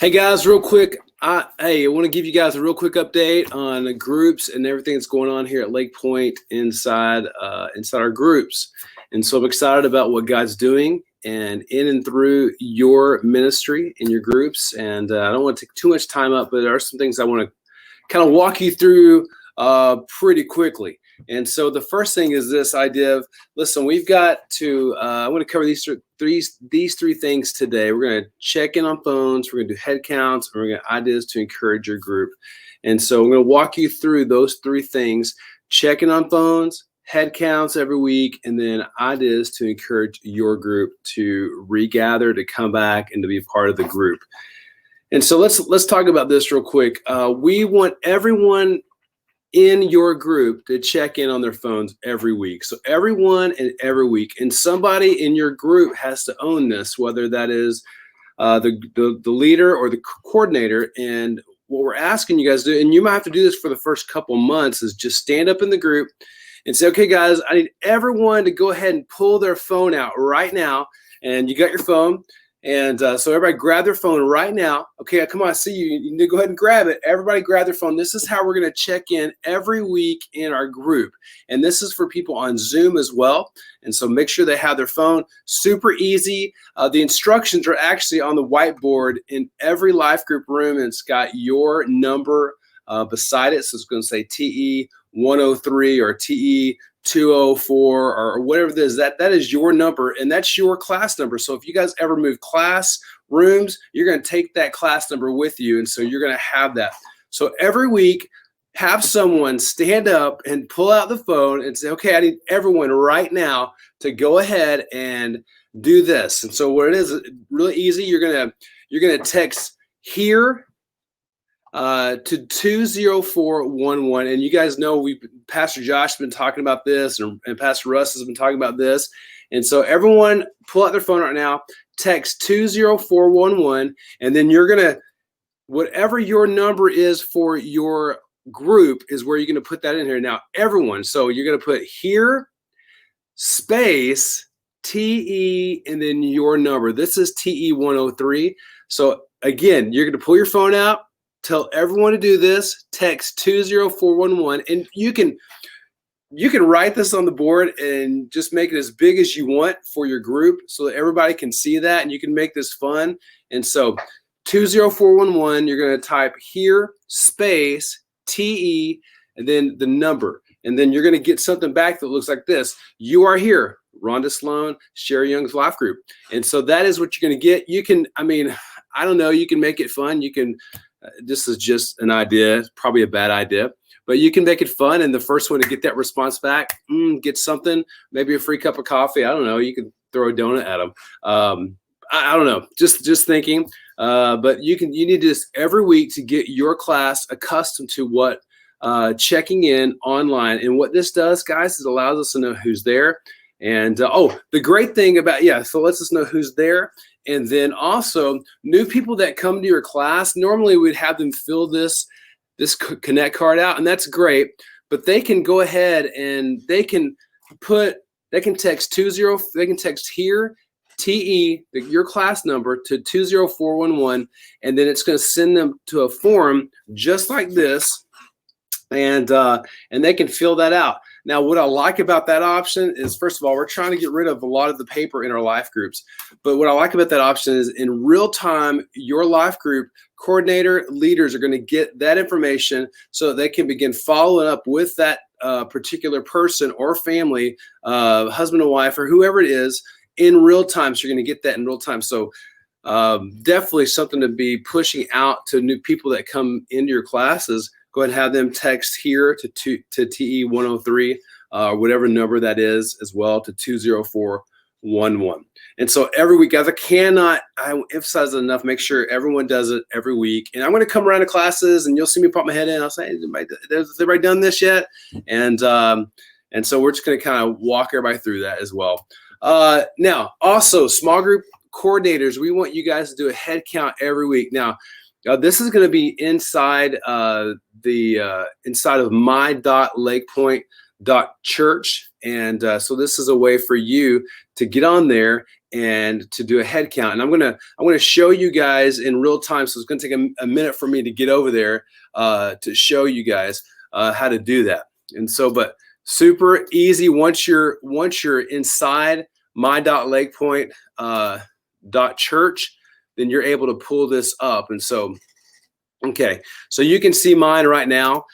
Hey guys, real quick. I want to give you guys a real quick update on the groups and everything that's going on here at Lake Pointe inside our groups. And so I'm excited about what God's doing and in and through your ministry and your groups. And I don't want to take too much time up, but there are some things I want to kind of walk you through pretty quickly. And so the first thing is this idea of, listen, we've got to, I want to cover these three things today. We're going to check in on phones, we're going to do head counts, and we're going to ideas to encourage your group. And so I'm going to walk you through those three things: checking on phones, head counts every week, and then ideas to encourage your group to regather, to come back, and to be a part of the group. And so let's talk about this real quick. We want everyone in your group to check in on their phones every week. So everyone and every week, and somebody in your group has to own this, whether that is the leader or the coordinator. And what we're asking you guys to do, and you might have to do this for the first couple months, is just stand up in the group and say, okay, guys, I need everyone to go ahead and pull their phone out right now. And you got your phone. And so everybody grab their phone right now. Okay, come on, I see you. You need to go ahead and grab it. Everybody grab their phone. This is how we're going to check in every week in our group. And this is for people on Zoom as well. And so make sure they have their phone. Super easy. The instructions are actually on the whiteboard in every life group room. And it's got your number beside it. So it's going to say TE103 or TE204 or whatever it is. That is your number, and that's your class number. So if you guys ever move class rooms, you're going to take that class number with you, and so you're going to have that. So every week, have someone stand up and pull out the phone and say, okay, I need everyone right now to go ahead and do this. And so what it is, really easy. You're gonna text here to 20411. And you guys know Pastor Josh has been talking about this, and Pastor Russ has been talking about this. And so everyone pull out their phone right now, text 20411, and then you're going to, whatever your number is for your group is where you're going to put that in here. Now, everyone, so you're going to put here, space, TE, and then your number. This is TE103. So again, you're going to pull your phone out, tell everyone to do this, text 20411, and you can write this on the board and just make it as big as you want for your group so that everybody can see that, and you can make this fun. And so 20411, you're going to type here, space, TE, and then the number. And then you're going to get something back that looks like this. You are here, Rhonda Sloan, Sherry Young's life group. And so that is what you're going to get. You can, I don't know, you can make it fun. You can, this is just an idea, probably a bad idea, but you can make it fun. And the first one to get that response back, get something, maybe a free cup of coffee. I don't know. You can throw a donut at them. I don't know, just thinking. But you need this every week to get your class accustomed to what checking in online. And what this does, guys, is it allows us to know who's there. And the great thing about, so lets us know who's there. And then also new people that come to your class, normally we'd have them fill this Connect card out, and that's great, but they can go ahead and they can text here, TE, your class number, to 20411, and then it's going to send them to a form just like this, and they can fill that out. Now, what I like about that option is, first of all, we're trying to get rid of a lot of the paper in our life groups. But what I like about that option is, in real time, your life group coordinator leaders are going to get that information so that they can begin following up with that particular person or family, husband and wife, or whoever it is, in real time. So you're going to get that in real time. So definitely something to be pushing out to new people that come into your classes. Go ahead and have them text here to TE103, whatever number that is, as well, to 20411. And so every week, guys, I emphasize it enough, make sure everyone does it every week. And I'm going to come around to classes, and you'll see me pop my head in. I'll say, has everybody done this yet? And so we're just going to kind of walk everybody through that as well. Now, also, small group coordinators, we want you guys to do a head count every week. Now, this is going to be inside inside of my.lakepointe.church, and so this is a way for you to get on there and to do a head count. And I'm gonna show you guys in real time. So it's gonna take a minute for me to get over there to show you guys how to do that. And so, but super easy once you're inside my.lakepointe .church, then you're able to pull this up. And so, okay, so you can see mine right now.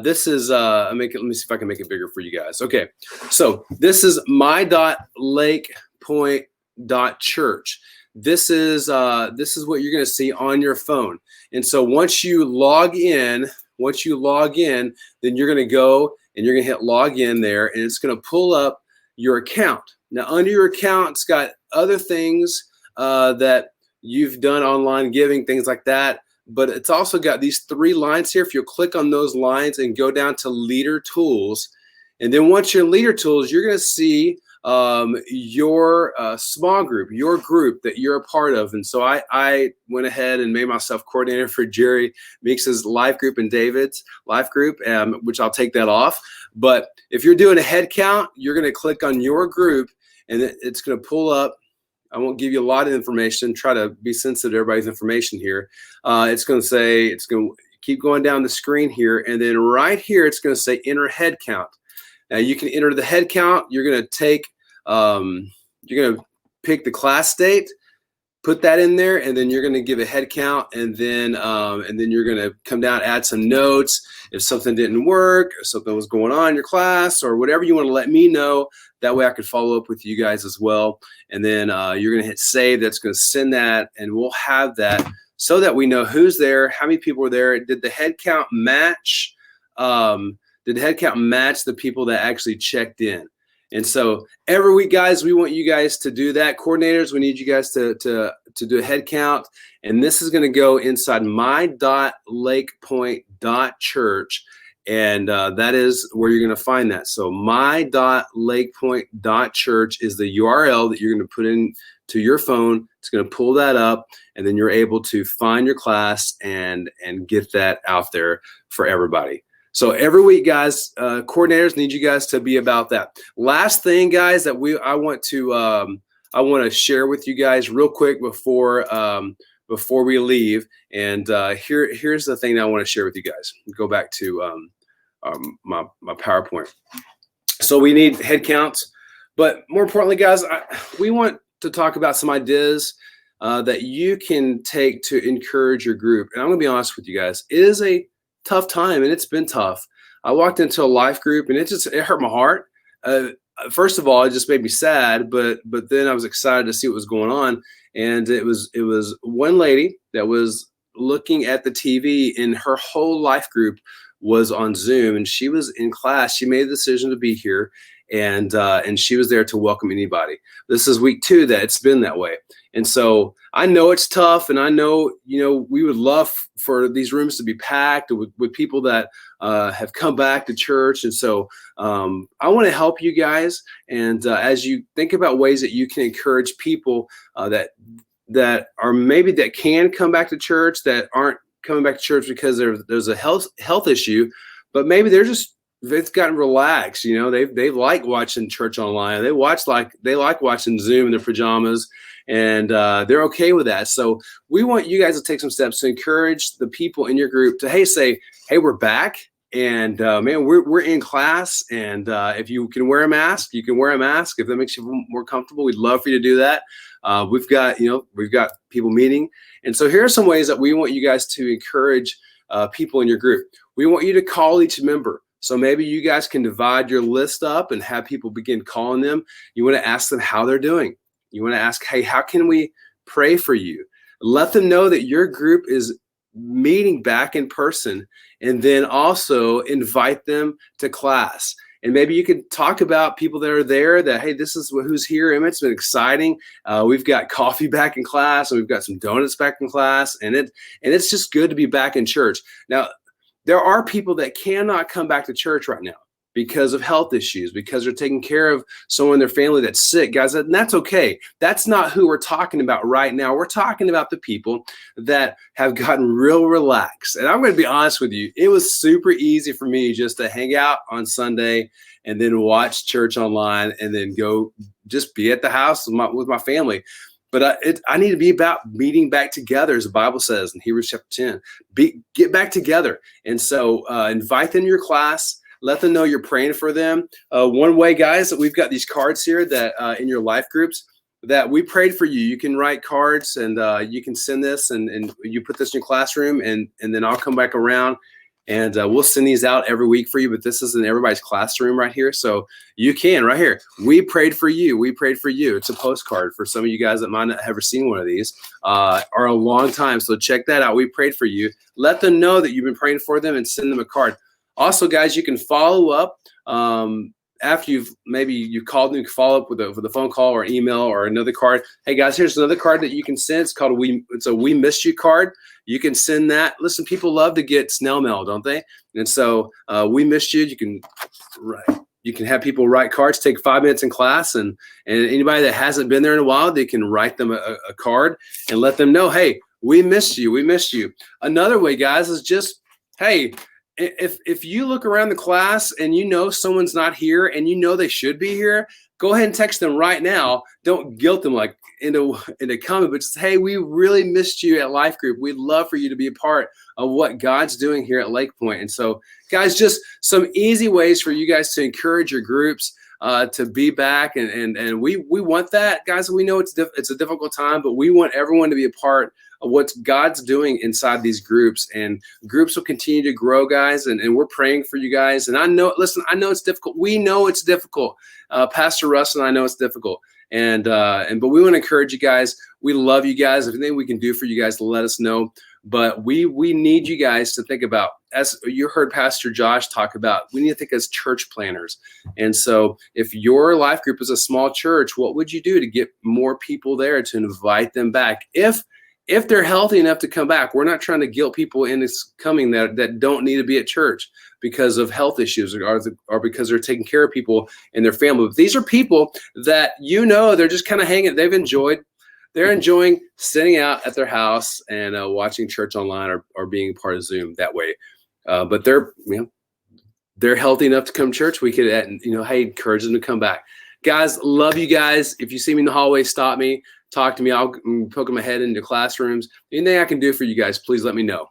This is let me see if I can make it bigger for you guys. Okay, so this is my.lakepointe.church. This is what you're going to see on your phone. And so once you log in, then you're going to go and you're going to hit log in there, and it's going to pull up your account. Now under your account, it's got other things that you've done, online giving, things like that. But it's also got these 3 lines here. If you'll click on those lines and go down to leader tools, and then once you're in leader tools, you're going to see your small group, your group that you're a part of. And so I went ahead and made myself coordinator for Jerry Meeks' life group and David's life group, which I'll take that off. But if you're doing a head count, you're going to click on your group, and it's going to pull up. I won't give you a lot of information. Try to be sensitive to everybody's information here. It's going to keep going down the screen here, and then right here it's going to say enter head count. Now you can enter the head count. You're going to take, you're going to pick the class date, put that in there, and then you're going to give a head count, and then you're going to come down, add some notes. If something didn't work, or something was going on in your class, or whatever you want to let me know, that way I could follow up with you guys as well. And then you're going to hit save. That's going to send that, and we'll have that so that we know who's there, how many people were there. Did the head count match? Did the head count match the people that actually checked in? And so every week, guys, we want you guys to do that. Coordinators, we need you guys to do a head count. And this is going to go inside my.lakepointe.church. And that is where you're going to find that. So my.lakepointe.church is the URL that you're going to put in to your phone. It's going to pull that up, and then you're able to find your class and get that out there for everybody. So every week, guys, coordinators need you guys to be about that. Last thing, guys, that I want to share with you guys real quick before we leave. And here's the thing that I want to share with you guys. Go back to my PowerPoint. So we need head counts, but more importantly, guys, we want to talk about some ideas that you can take to encourage your group. And I'm going to be honest with you guys, it is a tough time, and it's been tough. I walked into a life group, and it hurt my heart. First of all, it just made me sad, but then I was excited to see what was going on. And it was one lady that was looking at the TV, and her whole life group was on Zoom, and she was in class. She made the decision to be here, and she was there to welcome anybody. This is week 2 that it's been that way. And so I know it's tough, and I know, we would love for these rooms to be packed with people that have come back to church. And so I want to help you guys. And as you think about ways that you can encourage people that are maybe that can come back to church, that aren't coming back to church because there's a health issue, but maybe they've gotten relaxed. They like watching church online. They like watching Zoom in their pajamas, and they're okay with that. So we want you guys to take some steps to encourage the people in your group to say, hey, we're back, and man, we're in class, and if you can wear a mask, you can wear a mask. If that makes you more comfortable, we'd love for you to do that. We've got people meeting, and so here are some ways that we want you guys to encourage people in your group. We want you to call each member. So maybe you guys can divide your list up and have people begin calling them. You want to ask them how they're doing. You want to ask, hey, how can we pray for you? Let them know that your group is meeting back in person, and then also invite them to class. And maybe you could talk about people that are there, that, hey, this is who's here. And it's been exciting. We've got coffee back in class, and we've got some donuts back in class. And it's just good to be back in church. Now, there are people that cannot come back to church right now because of health issues, because they're taking care of someone in their family that's sick, guys, and that's okay. That's not who we're talking about right now. We're talking about the people that have gotten real relaxed. And I'm going to be honest with you, it was super easy for me just to hang out on Sunday and then watch church online and then go just be at the house with my family. But I need to be about meeting back together, as the Bible says in Hebrews chapter 10. Get back together. And so invite them to your class. Let them know you're praying for them. One way, guys, that we've got these cards here that in your life groups that we prayed for you. You can write cards and you can send this and you put this in your classroom and then I'll come back around and we'll send these out every week for you. But this is in everybody's classroom right here. So you can right here. We prayed for you. We prayed for you. It's a postcard for some of you guys that might not have ever seen one of these or a long time. So check that out. We prayed for you. Let them know that you've been praying for them and send them a card. Also, guys, you can follow up after you called and you can follow up with a phone call or email or another card. Hey guys, here's another card that you can send. It's called it's a We Missed You card. You can send that. Listen, people love to get snail mail, don't they? And so we missed you. You can have people write cards, take 5 minutes in class, and anybody that hasn't been there in a while, they can write them a card and let them know, hey, we missed you. We missed you. Another way, guys, is just, hey, if you look around the class and you know someone's not here and you know they should be here, go ahead and text them right now. Don't guilt them like into comment, but just, hey, we really missed you at Life Group. We'd love for you to be a part of what God's doing here at Lake Pointe. And so, guys, just some easy ways for you guys to encourage your groups to be back. And we want that, guys. We know it's a difficult time, but we want everyone to be a part of what God's doing inside these groups, and groups will continue to grow, guys. And we're praying for you guys. And I know it's difficult. We know it's difficult. Pastor Russ and I know it's difficult. But we want to encourage you guys. We love you guys. If anything we can do for you guys, let us know. But we need you guys to think about, as you heard Pastor Josh talk about, we need to think as church planners. And so if your life group is a small church, what would you do to get more people there to invite them back? If they're healthy enough to come back. We're not trying to guilt people into coming that don't need to be at church because of health issues or because they're taking care of people in their family. But these are people that they're just kind of hanging. They're enjoying sitting out at their house and watching church online or being part of Zoom that way. But they're healthy enough to come to church. We could, hey, encourage them to come back. Guys, love you guys. If you see me in the hallway, stop me. Talk to me. I'll poke my head into classrooms. Anything I can do for you guys, please let me know.